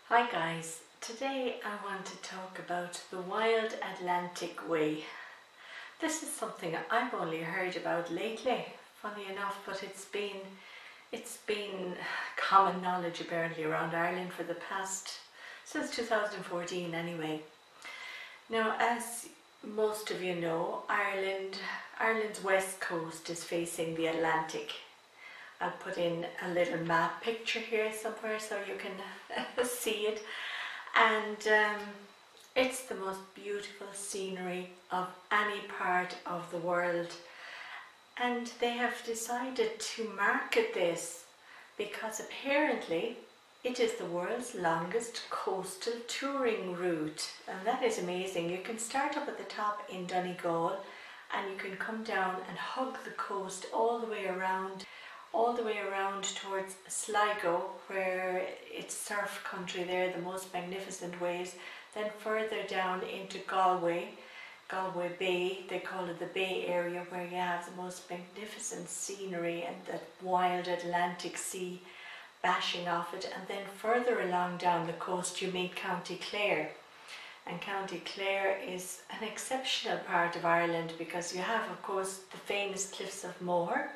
Hi guys, today I want to talk about the Wild Atlantic Way. This is something I've only heard about lately, funny enough, but it's been common knowledge apparently around Ireland for the past, since 2014 anyway. Now, as most of you know, Ireland's west coast is facing the Atlantic. I'll put in a little map picture here somewhere so you can see it. And it's the most beautiful scenery of any part of the world. And they have decided to market this because apparently it is the world's longest coastal touring route. And that is amazing. You can start up at the top in Donegal and you can come down and hug the coast all the way around towards Sligo, where it's surf country there, the most magnificent waves. Then further down into Galway Bay, they call it the Bay Area, where you have the most magnificent scenery and that wild Atlantic Sea bashing off it. And then further along down the coast you meet County Clare. And County Clare is an exceptional part of Ireland because you have, of course, the famous Cliffs of Moher.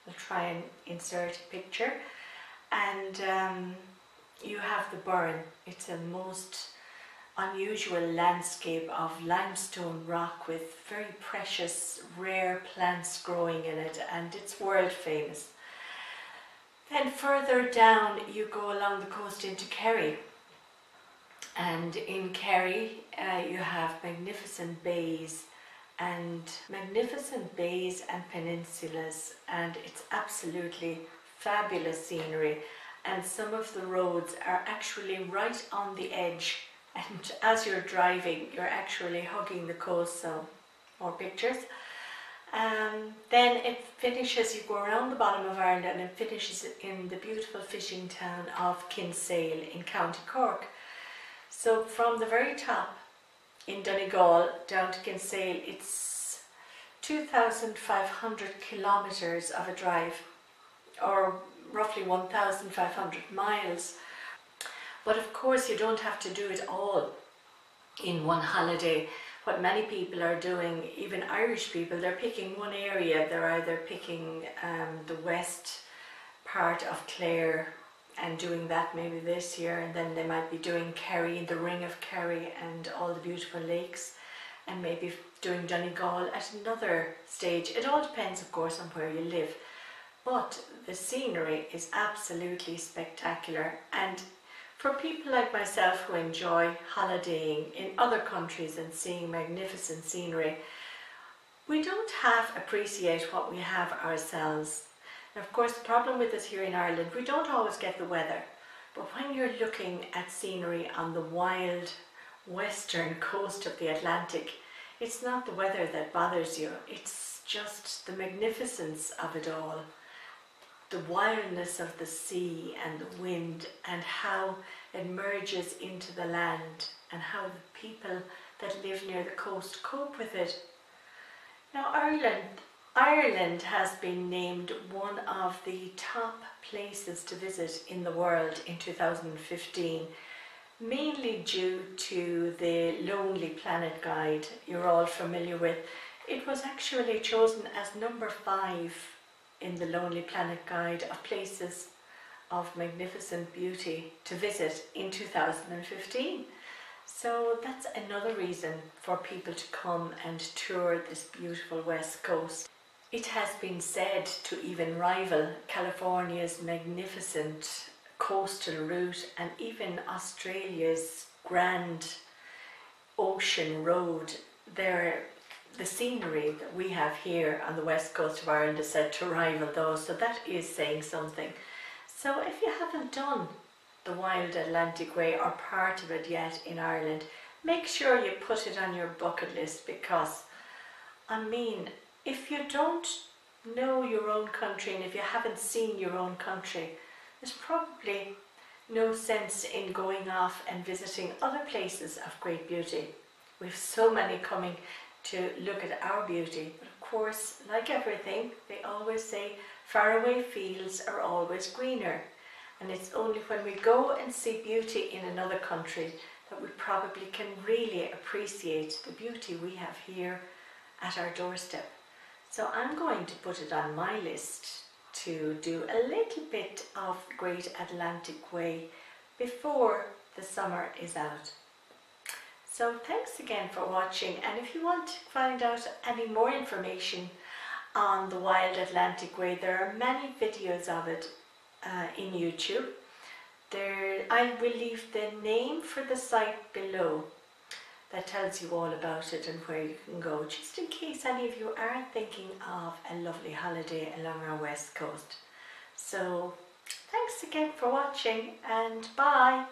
I'll try and insert a picture. And you have the Burren. It's a most unusual landscape of limestone rock with very precious, rare plants growing in it, and it's world famous. Then further down you go along the coast into Kerry. And in Kerry you have magnificent bays and peninsulas, and it's absolutely fabulous scenery, and some of the roads are actually right on the edge, and as you're driving you're actually hugging the coast. So more pictures. Then it finishes, you go around the bottom of Ireland and it finishes in the beautiful fishing town of Kinsale in County Cork. So from the very top in Donegal down to Kinsale, it's 2,500 kilometres of a drive, or roughly 1,500 miles. But of course you don't have to do it all in one holiday. What many people are doing, even Irish people, they're picking one area. They're either picking the west part of Clare and doing that maybe this year, and then they might be doing Kerry, the Ring of Kerry and all the beautiful lakes, and maybe doing Donegal at another stage. It all depends, of course, on where you live, but the scenery is absolutely spectacular. And for people like myself who enjoy holidaying in other countries and seeing magnificent scenery, we don't half appreciate what we have ourselves. Of course, the problem with us here in Ireland, we don't always get the weather, but when you're looking at scenery on the wild western coast of the Atlantic, it's not the weather that bothers you, it's just the magnificence of it all. The wildness of the sea and the wind, and how it merges into the land, and how the people that live near the coast cope with it. Now, Ireland has been named one of the top places to visit in the world in 2015, mainly due to the Lonely Planet guide you're all familiar with. It was actually chosen as number 5 in the Lonely Planet guide of places of magnificent beauty to visit in 2015. So that's another reason for people to come and tour this beautiful west coast. It has been said to even rival California's magnificent coastal route and even Australia's grand ocean road. The scenery that we have here on the west coast of Ireland is said to rival those, so that is saying something. So if you haven't done the Wild Atlantic Way or part of it yet in Ireland, make sure you put it on your bucket list, because if you don't know your own country and if you haven't seen your own country, there's probably no sense in going off and visiting other places of great beauty. We've so many coming to look at our beauty, but of course, like everything, they always say faraway fields are always greener. And it's only when we go and see beauty in another country that we probably can really appreciate the beauty we have here at our doorstep. So I'm going to put it on my list to do a little bit of Great Atlantic Way before the summer is out. So thanks again for watching, and if you want to find out any more information on the Wild Atlantic Way, there are many videos of it in YouTube. I will leave the name for the site below that tells you all about it and where you can go, just in case any of you are thinking of a lovely holiday along our west coast. So thanks again for watching, and bye!